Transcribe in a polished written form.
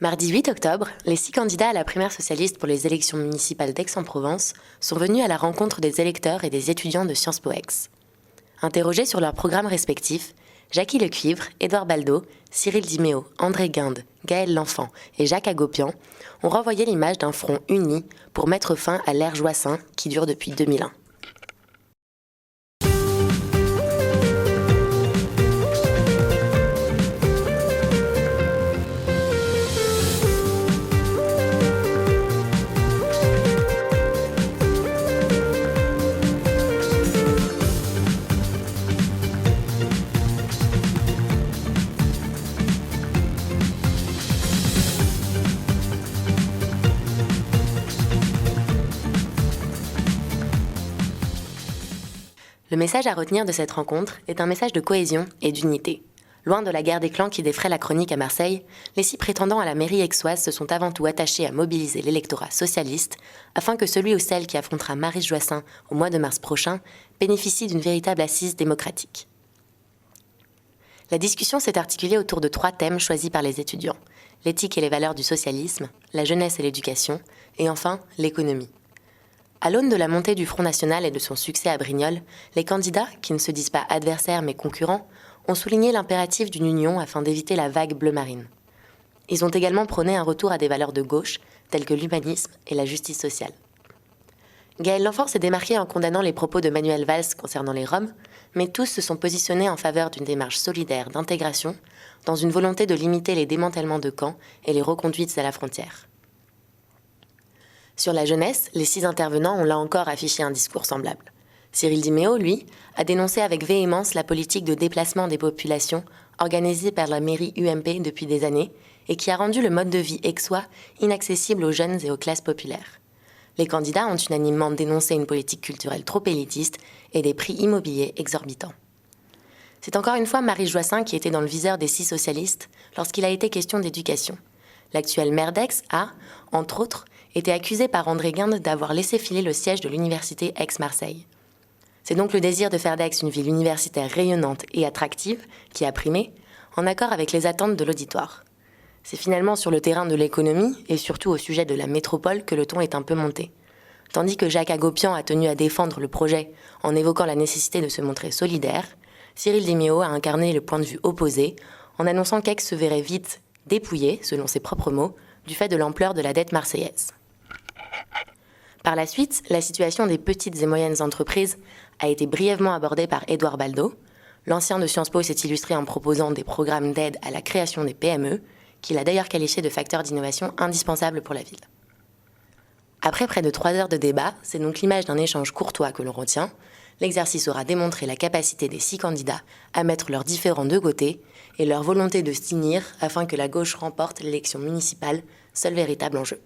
Mardi 8 octobre, les 6 candidats à la primaire socialiste pour les élections municipales d'Aix-en-Provence sont venus à la rencontre des électeurs et des étudiants de Sciences Po Aix. Interrogés sur leurs programmes respectifs, Jacky Lecuivre, Édouard Baldo, Cyril Diméo, André Guinde, Gaël L'Enfant et Jacques Hagopian ont renvoyé l'image d'un front uni pour mettre fin à l'ère Joissaint qui dure depuis 2001. Le message à retenir de cette rencontre est un message de cohésion et d'unité. Loin de la guerre des clans qui défraie la chronique à Marseille, les 6 prétendants à la mairie aixoise se sont avant tout attachés à mobiliser l'électorat socialiste afin que celui ou celle qui affrontera Maryse Joissaint au mois de mars prochain bénéficie d'une véritable assise démocratique. La discussion s'est articulée autour de 3 thèmes choisis par les étudiants: l'éthique et les valeurs du socialisme, la jeunesse et l'éducation, et enfin l'économie. À l'aune de la montée du Front National et de son succès à Brignoles, les candidats, qui ne se disent pas adversaires mais concurrents, ont souligné l'impératif d'une union afin d'éviter la vague bleu marine. Ils ont également prôné un retour à des valeurs de gauche, telles que l'humanisme et la justice sociale. Gaël L'Enfant s'est démarqué en condamnant les propos de Manuel Valls concernant les Roms, mais tous se sont positionnés en faveur d'une démarche solidaire d'intégration, dans une volonté de limiter les démantèlements de camps et les reconduites à la frontière. Sur la jeunesse, les 6 intervenants ont là encore affiché un discours semblable. Cyril Diméo, lui, a dénoncé avec véhémence la politique de déplacement des populations organisée par la mairie UMP depuis des années et qui a rendu le mode de vie aixois inaccessible aux jeunes et aux classes populaires. Les candidats ont unanimement dénoncé une politique culturelle trop élitiste et des prix immobiliers exorbitants. C'est encore une fois Maryse Joissaint qui était dans le viseur des 6 socialistes lorsqu'il a été question d'éducation. L'actuelle maire d'Aix a, entre autres, été accusée par André Guinde d'avoir laissé filer le siège de l'université Aix-Marseille. C'est donc le désir de faire d'Aix une ville universitaire rayonnante et attractive qui a primé, en accord avec les attentes de l'auditoire. C'est finalement sur le terrain de l'économie et surtout au sujet de la métropole que le ton est un peu monté. Tandis que Jacques Hagopian a tenu à défendre le projet en évoquant la nécessité de se montrer solidaire, Cyril Diméo a incarné le point de vue opposé en annonçant qu'Aix se verrait vite dépouillée, selon ses propres mots, du fait de l'ampleur de la dette marseillaise. Par la suite, la situation des petites et moyennes entreprises a été brièvement abordée par Édouard Baldo. L'ancien de Sciences Po s'est illustré en proposant des programmes d'aide à la création des PME, qu'il a d'ailleurs qualifié de facteurs d'innovation indispensables pour la ville. Après près de 3 heures de débat, c'est donc l'image d'un échange courtois que l'on retient. L'exercice aura démontré la capacité des 6 candidats à mettre leurs différends de côté et leur volonté de s'unir afin que la gauche remporte l'élection municipale, seul véritable enjeu.